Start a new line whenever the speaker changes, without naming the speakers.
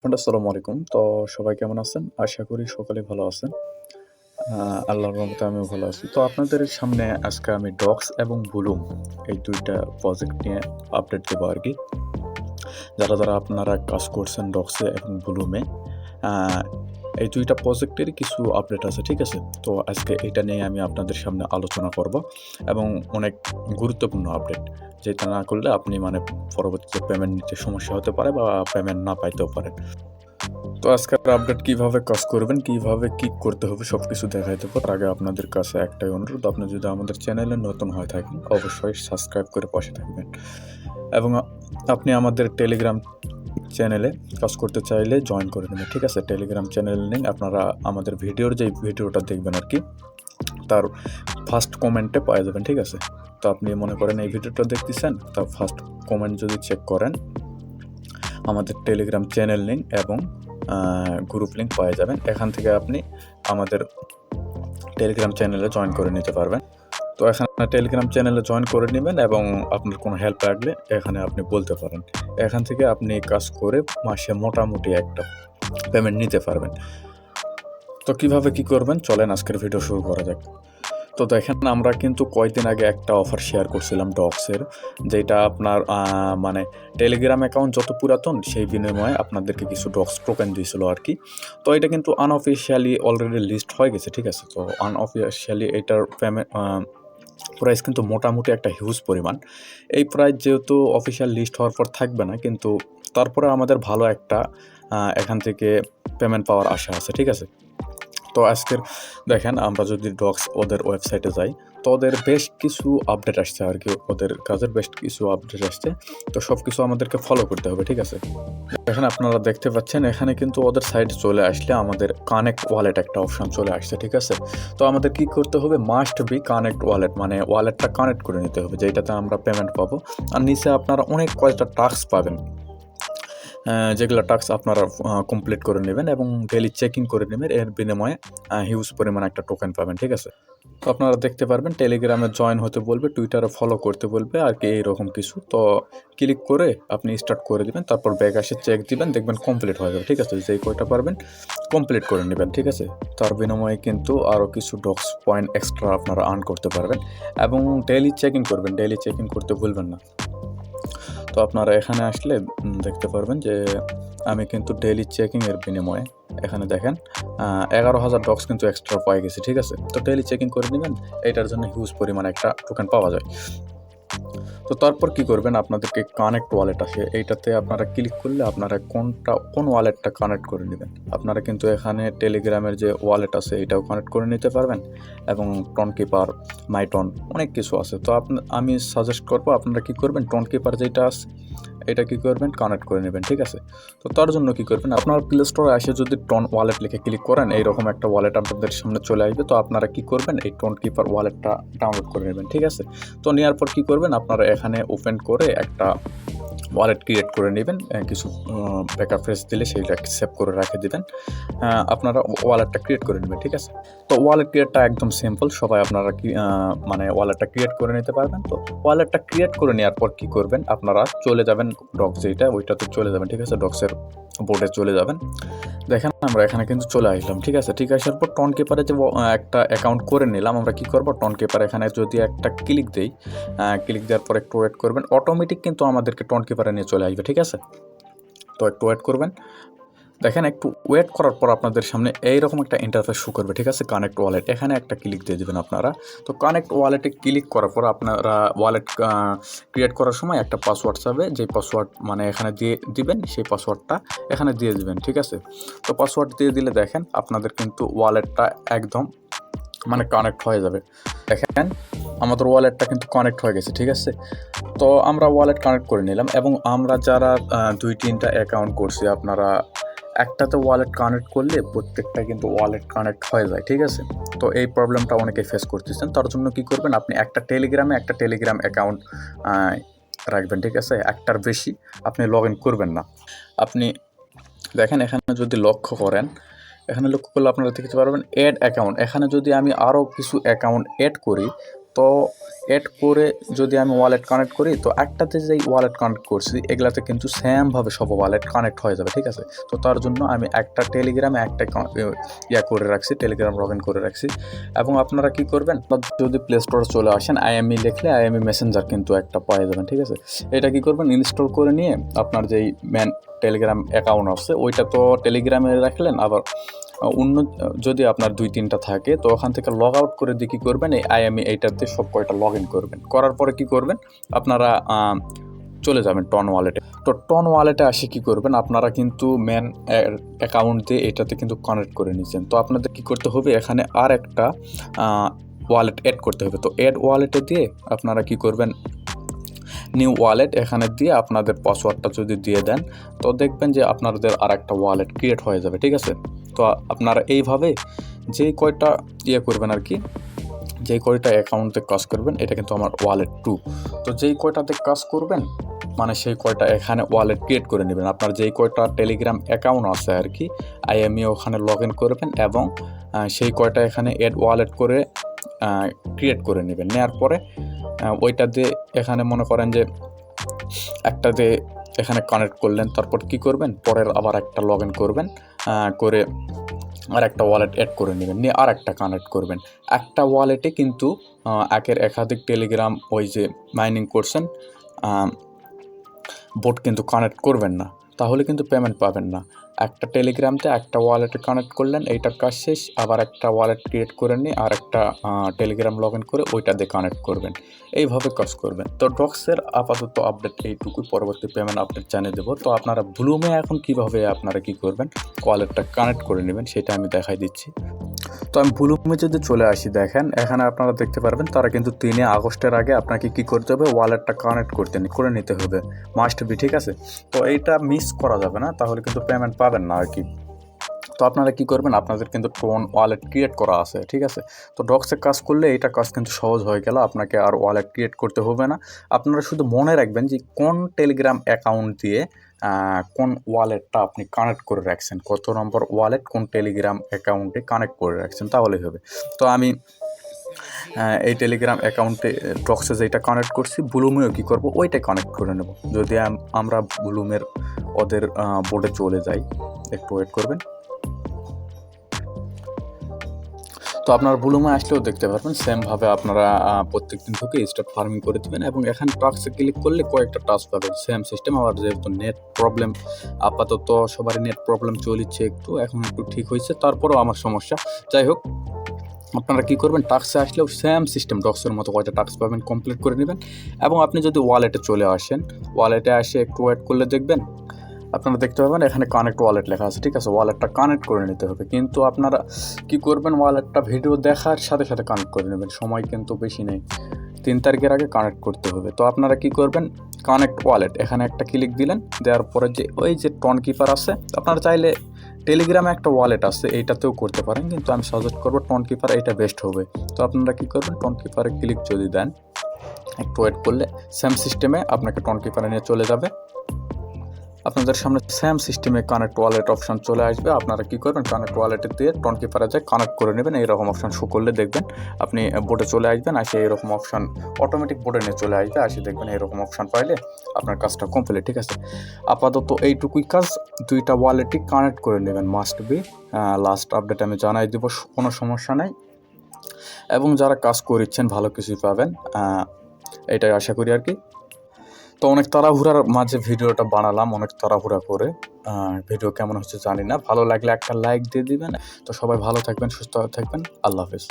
আসসালামু আলাইকুম। তো সবাই কেমন আছেন? আশা করি সকলেই ভালো আছেন। আল্লাহর রহমতে আমিও ভালো আছি। তো আপনাদের সামনে আজকে আমি ডক্স এবং বুলুম এই ২ টা প্রজেক্ট নিয়ে আপডেট দেবো আরকি। যারা আপনারা কাজ করছেন ডক্সে এবং বুলুমে, আ এই ২ টা প্রজেক্টেরই কিছু আপডেট আছে, ঠিক আছে? তো আজকে এটা নিয়ে আমি আপনাদের সামনে আলোচনা করব এবং অনেক গুরুত্বপূর্ণ আপডেট। যেটা না করলে আপনি মানে পরবর্তীতে পেমেন্ট নিতে সমস্যা হতে পারে বা পেমেন্ট না পাইতেও পারেন। তো আজকের আপডেট কিভাবে কাজ করবেন, কিভাবে কি করতে হবে সবকিছু দেখাই দেবো। তার আগে আপনাদের কাছে একটাই অনুরোধ, আপনি যদি আমাদের চ্যানেলে নতুন হয়ে থাকেন অবশ্যই সাবস্ক্রাইব করে পাশে থাকবেন এবং আপনি আমাদের টেলিগ্রাম চ্যানেলে কাজ করতে চাইলে জয়েন করে নেবেন, ঠিক আছে? টেলিগ্রাম চ্যানেল লিঙ্ক আপনারা আমাদের ভিডিওর যে ভিডিওটা দেখবেন আর কি, তার ফার্স্ট কমেন্টে পাওয়া যাবেন, ঠিক আছে? তো আপনি মনে করেন এই ভিডিওটা দেখতেছেন, তার ফার্স্ট কমেন্ট যদি চেক করেন আমাদের টেলিগ্রাম চ্যানেল লিঙ্ক এবং গ্রুপ লিঙ্ক পাওয়া যাবেন। এখান থেকে আপনি আমাদের টেলিগ্রাম চ্যানেলে জয়েন করে নিতে পারবেন। তো এখানে টেলিগ্রাম চ্যানেলে জয়েন করে নেবেন এবং আপনার কোনো হেল্প লাগলে এখানে আপনি বলতে পারেন। এখান থেকে আপনি কাজ করে মাসে মোটামুটি একটা পেমেন্ট নিতে পারবেন। তো কিভাবে কি করবেন চলেন আজকের ভিডিও শুরু করা যাক। তো দেখেন আমরা কিন্তু কয়েকদিন আগে একটা অফার শেয়ার করছিলাম ডক্সের, যেটা আপনার মানে টেলিগ্রাম অ্যাকাউন্ট যত পুরাতন সেই বিনিময়ে আপনাদেরকে কিছু ডক্স টোকেন দিয়েছিল আর কি। তো এটা কিন্তু আনঅফিসিয়ালি অলরেডি লিস্ট হয়ে গেছে, ঠিক আছে? তো আনঅফিসিয়ালি এটার পেমেন্ট প্রাইস কিন্তু মোটামুটি একটা হিউজ পরিমাণ। এই প্রাইস যেহেতু অফিসিয়াল লিস্ট হওয়ার পর থাকবে না, কিন্তু তারপরে আমাদের ভালো একটা এখান থেকে পেমেন্ট পাওয়ার আশা আছে, ঠিক আছে? তো আজকের দেখেন আমরা যদি ডক্স ওদের ওয়েবসাইটে যাই, তো ওদের বেশ কিছু আপডেট আসছে আর কি, ওদের কাজের বেশ কিছু আপডেট আসছে। তো সব কিছু আমাদেরকে ফলো করতে হবে, ঠিক আছে? এখানে আপনারা দেখতে পাচ্ছেন এখানে কিন্তু ওদের সাইট চলে আসলে আমাদের কানেক্ট ওয়ালেট একটা অপশন চলে আসছে, ঠিক আছে? তো আমাদের কি করতে হবে, মাস্ট বি কানেক্ট ওয়ালেট, মানে ওয়ালেটটা কানেক্ট করে নিতে হবে যেটাতে আমরা পেমেন্ট পাবো। আর নিচে আপনারা অনেক কয়েকটা টাস্ক পাবেন, যেগুলো টাস্ক আপনারা কমপ্লিট করে নেবেন এবং ডেইলি চেকিং করে নেবেন। এর বিনিময়ে হিউজ পরিমাণ একটা টোকেন পাবেন, ঠিক আছে? তো আপনারা দেখতে পারবেন টেলিগ্রামে জয়েন হতে বলবে, টুইটারে ফলো করতে বলবে আর কি এইরকম কিছু। তো ক্লিক করে আপনি স্টার্ট করে দিবেন, তারপর ব্যাক আসে চেক দিবেন, দেখবেন কমপ্লিট হয়ে যাবে, ঠিক আছে? যেই কয়টা পারবেন কমপ্লিট করে নেবেন, ঠিক আছে? তার বিনিময়ে কিন্তু আরও কিছু ডক্স পয়েন্ট এক্সট্রা আপনারা আর্ন করতে পারবেন এবং ডেইলি চেকিং করবেন, ডেইলি চেকিং করতে ভুলবেন না। তো আপনারা এখানে আসলে দেখতে পারবেন যে আমি কিন্তু ডেইলি চেকিংয়ের বিনিময়ে এখানে দেখেন 11,000 ডক্স কিন্তু এক্সট্রা পেয়ে গেছি, ঠিক আছে? তো ডেইলি চেকিং করে নেবেন, এটার জন্য হিউজ পরিমাণে একটা টোকেন পাওয়া যায়। তো তারপর কি করবেন, আপনাদেরকে কানেক্ট ওয়ালেট আসে, এইটাতে আপনারা ক্লিক করলে আপনারা কোন ওয়ালেটটা কানেক্ট করে নেবেন। আপনারা কিন্তু এখানে টেলিগ্রামের যে ওয়ালেট আছে এটাও কানেক্ট করে নিতে পারবেন এবং টোনকিপার, মাইটন অনেক কিছু আছে। তো আমি সাজেস্ট করবো আপনারা কি করবেন, টোনকিপার যেটা আছে এটা কি করবেন, কানেক্ট করে নেবেন, ঠিক আছে? তো তার জন্য কি করবেন, আপনার প্লে স্টোরে এসে যদি টন ওয়ালেট লিখে ক্লিক করেন এইরকম একটা ওয়ালেট আপনাদের সামনে চলে আসবে। তো আপনারা কি করবেন, এই টোনকিপার ওয়ালেটটা ডাউনলোড করে নেবেন, ঠিক আছে? তো নেওয়ার পর কি করবেন, আপনারা এখানে ওপেন করে একটা ওয়ালেট ক্রিয়েট করে নেবেন, কিছু ব্যাকআপ ফ্রেজ দিলে সেইটা সেভ করে রেখে দেবেন। আপনারা ওয়ালেটটা ক্রিয়েট করে নেবেন, ঠিক আছে? তো ওয়ালেট ক্রিয়েটটা একদম সিম্পল, সবাই আপনারা কি মানে ওয়ালেটটা ক্রিয়েট করে নিতে পারবেন। তো ওয়ালেটটা ক্রিয়েট করে নেওয়ার পর কী করবেন, আপনারা চলে যাবেন ডক্স যেটা ওইটাতে চলে যাবেন, ঠিক আছে? ডক্সের বোর্ডে চলে যাবেন। দেখেন আমরা এখানে কিন্তু চলে আসলাম, ঠিক আছে? ঠিক আসার পর টোনকিপারে যে একটা অ্যাকাউন্ট করে নিলাম, আমরা কি করব, টোনকিপার এখানে যদি একটা ক্লিক দেই, ক্লিক দেওয়ার পর একটু ওয়েট করবেন, অটোমেটিক কিন্তু আমাদেরকে টোনকিপারে নিয়ে চলে আসবে, ঠিক আছে? তো একটু ওয়েট করবেন। দেখেন একটু ওয়েট করার পর আপনাদের সামনে এইরকম একটা ইন্টারফেস শো করবে, ঠিক আছে? কানেক্ট ওয়ালেট, এখানে একটা ক্লিক দিয়ে দেবেন আপনারা। তো কানেক্ট ওয়ালেটে ক্লিক করার পর আপনারা ওয়ালেট ক্রিয়েট করার সময় একটা পাসওয়ার্ড চাবে, যেই পাসওয়ার্ড মানে এখানে দিয়ে দিবেন, সেই পাসওয়ার্ডটা এখানে দিয়ে দিবেন, ঠিক আছে? তো পাসওয়ার্ড দিয়ে দিলে দেখেন আপনাদের কিন্তু ওয়ালেটটা একদম মানে কানেক্ট হয়ে যাবে। দেখেন আমাদের ওয়ালেটটা কিন্তু কানেক্ট হয়ে গেছে, ঠিক আছে? তো আমরা ওয়ালেট কানেক্ট করে নিলাম এবং আমরা যারা 2-3টা অ্যাকাউন্ট করছি, আপনারা একটাতে ওয়ালেট কানেক্ট করলে প্রত্যেকটা কিন্তু ওয়ালেট কানেক্ট হয়ে যায়, ঠিক আছে? তো এই প্রবলেমটা অনেকে ফেস করতেছেন। তার জন্য কি করবেন, আপনি একটা টেলিগ্রাম অ্যাকাউন্ট রাখবেন, ঠিক আছে? একটার বেশি আপনি লগ ইন করবেন না। আপনি দেখেন এখানে যদি লক্ষ্য করেন, এখানে লক্ষ্য করলে আপনারা দেখতে পারবেন অ্যাড অ্যাকাউন্ট, এখানে যদি আমি আরও কিছু অ্যাকাউন্ট অ্যাড করি তো এড করে যদি আমি ওয়ালেট কানেক্ট করি, তো একটাতে যেই ওয়ালেট কানেক্ট করছি এগুলাতে কিন্তু সেমভাবে সব ওয়ালেট কানেক্ট হয়ে যাবে, ঠিক আছে। তো তার জন্য আমি একটা টেলিগ্রামে একটা করে রাখছি, টেলিগ্রাম লগ ইন করে রাখছি। এবং আপনারা কি করবেন, যদি প্লে স্টোরে চলে আসেন আইএমই লিখলে আইএমই মেসেঞ্জার কিন্তু একটা পাওয়া যাবেন, ঠিক আছে। এটা কি করবেন, ইনস্টল করে নিয়ে আপনার যেই ম্যান টেলিগ্রাম অ্যাকাউন্ট আছে ওইটা তো টেলিগ্রামে রাখলেন, আবার অন্য যদি আপনার 2-3টা থাকে তো ওখান থেকে লগ আউট করে দিয়ে কী করবেন, এই আইএমই এইটাতে সব কয়টা লগ ইন করবেন। করার পরে কি করবেন, আপনারা চলে যাবেন টন ওয়ালেটে। তো টন ওয়ালেটে আসে কি করবেন, আপনারা কিন্তু ম্যান অ্যাকাউন্ট দিয়ে এটাতে কিন্তু কানেক্ট করে নিচ্ছেন। তো আপনাদের কি করতে হবে, এখানে আর একটা ওয়ালেট অ্যাড করতে হবে। তো অ্যাড ওয়ালেটে দিয়ে আপনারা কি করবেন, নিউ ওয়ালেট এখানে দিয়ে আপনাদের পাসওয়ার্ডটা যদি দিয়ে দেন তো দেখবেন যে আপনাদের আর একটা ওয়ালেট ক্রিয়েট হয়ে যাবে, ঠিক আছে। তো আপনারা এইভাবে যেই কয়টা করবেন আর কি, যেই কয়টা অ্যাকাউন্টে কাজ করবেন, এটা কিন্তু আমার ওয়ালেট 2। তো যেই কয়টাতে কাজ করবেন মানে সেই কয়টা এখানে ওয়ালেট ক্রিয়েট করে নেবেন। আপনার যেই কয়টা টেলিগ্রাম অ্যাকাউন্ট আছে আর কি, আইএমই ওখানে লগ ইন করবেন এবং সেই কয়টা এখানে অ্যাড ওয়ালেট করে ক্রিয়েট করে নেবেন। নেওয়ার পরে ওইটা দিয়ে এখানে মনে করেন যে একটা দিয়ে এখানে কানেক্ট করলেন, তারপর কি করবেন, পরের আবার একটা লগ ইন করবেন, করে আর একটা ওয়ালেট অ্যাড করে নেবেন, নিয়ে আর একটা কানেক্ট করবেন। একটা ওয়ালেটে কিন্তু একাধিক টেলিগ্রাম ওই যে মাইনিং করছেন বোট কিন্তু কানেক্ট করবেন না, তাহলে কিন্তু পেমেন্ট পাবেন না। একটা টেলিগ্রামতে একটা ওয়ালেটে কানেক্ট করলেন, এইটার কাজ শেষ, আবার একটা ওয়ালেট ক্রিয়েট করে নিয়ে আর একটা টেলিগ্রাম লগ ইন করে ওইটা দিয়ে কানেক্ট করবেন, এইভাবে কাজ করবেন। তো ডক্সের আপাতত আপডেট এইটুকুই, পরবর্তী পেমেন্ট আপডেট জানিয়ে দেবো। তো আপনারা ব্লুমে এখন কীভাবে আপনারা কী করবেন, ওয়ালেটটা কানেক্ট করে নেবেন সেটা আমি দেখাই দিচ্ছি। তো আমি ব্লুমে যদি চলে আসি, দেখেন এখানে আপনারা দেখতে পারবেন তারা কিন্তু 3 আগস্টের আগে আপনাকে কি করতে হবে, ওয়ালেটটা কানেক্ট করে নিতে হবে, মাস্ট বি, ঠিক আছে। তো এইটা মিস করা যাবে না, তাহলে কিন্তু পেমেন্ট পাবেন না আর কি। তো আপনারা কি করবেন, আপনাদের কিন্তু টন ওয়ালেট ক্রিয়েট করা আছে, ঠিক আছে। তো ডক্সে কাজ করলে এইটা কাজ কিন্তু সহজ হয়ে গেল, আপনাকে আর ওয়ালেট ক্রিয়েট করতে হবে না। আপনারা শুধু মনে রাখবেন যে কোন টেলিগ্রাম অ্যাকাউন্ট দিয়ে কোন ওয়ালেটটা আপনি কানেক্ট করে রাখছেন, কত নম্বর ওয়ালেট কোন টেলিগ্রাম অ্যাকাউন্টে কানেক্ট করে রাখছেন, তাহলেই হবে। তো আমি এই টেলিগ্রাম অ্যাকাউন্টে ডক্সে যেটা কানেক্ট করছি, ব্লুমেও কী করব, ওইটাই কানেক্ট করে নেব। যদি আমরা ব্লুমের ওদের বোর্ডে চলে যাই, একটু ওয়েট করবেন। তো আপনারা ব্লুমে আসলেও দেখতে পারবেন সেমভাবে আপনারা প্রত্যেকদিন থেকে স্টার্ট ফার্মিং করে দেবেন এবং এখানে টাস্কে ক্লিক করলে কয়েকটা টাস্ক পাবেন, সেম সিস্টেম। আবার যেহেতু নেট প্রবলেম, আপাতত সবারই নেট প্রবলেম চলছে, এখন একটু ঠিক হয়েছে, তারপরেও আমার সমস্যা। যাই হোক, আপনারা কী করবেন, টাস্কে আসলেও সেম সিস্টেম, ডক্সের মতো কয়টা টাস্ক পাবেন কমপ্লিট করে নেবেন। এবং আপনি যদি ওয়ালেটে চলে আসেন, ওয়ালেটে আসে একটু ওয়েট করলে দেখবেন আপনারা দেখতে পাবেন এখানে কানেক্ট ওয়ালেট লেখা আছে, ঠিক আছে। ওয়ালেটটা কানেক্ট করে নিতে হবে, কিন্তু আপনারা কি করবেন, ওয়ালেটটা ভিডিও দেখার সাথে সাথে কানেক্ট করে নেবেন, সময় কিন্তু বেশি নেই, 3 তারিখের আগে কানেক্ট করতে হবে। তো আপনারা কি করবেন, কানেক্ট ওয়ালেট এখানে একটা ক্লিক দিলেন, দেওয়ার পরে যে ওই যে টন কিপার আছে, আপনারা চাইলে টেলিগ্রামে একটা ওয়ালেট আছে এইটাতেও করতে পারেন, কিন্তু আমি সাজেস্ট করবো টন কিপার, এইটা বেস্ট হবে। তো আপনারা কি করবেন, টন কিপারে ক্লিক যদি দেন, একটু ওয়েট করলে সেম সিস্টেমে আপনাকে টন কিপারে নিয়ে চলে যাবে। আপনাদের সামনে সেম সিস্টেমে কানেক্ট ওয়ালেট অপশন চলে আসবে। আপনারা কি করবেন, কানেক্ট ওয়ালেটে দিয়ে টন কিপারে যায় কানেক্ট করে নেবেন। এইরকম অপশন শো করলে দেখবেন আপনি বোর্ডে চলে আসবেন, আসে এইরকম অপশন অটোমেটিক বোর্ডে নিয়ে চলে আসবে, আসে দেখবেন এইরকম অপশন পাইলে আপনার কাজটা কমপ্লিট, ঠিক আছে। আপাতত এইটুকুই কাজ, 2টা ওয়ালেটই কানেক্ট করে নেবেন, মাস্ট বি। লাস্ট আপডেট আমি জানাই দেব, কোনো সমস্যা নাই। এবং যারা কাজ করেছেন ভালো কিছুই পাবেন, এটাই আশা করি আর কি। তো অনেক তাড়াহুড়ার মাঝে ভিডিওটা বানালাম, অনেক তাড়াহুড়া করে। ভিডিও কেমন হচ্ছে জানি না, ভালো লাগলে একটা লাইক দিয়ে দিবেন। তো সবাই ভালো থাকবেন, সুস্থ থাকবেন, আল্লাহ হাফেজ।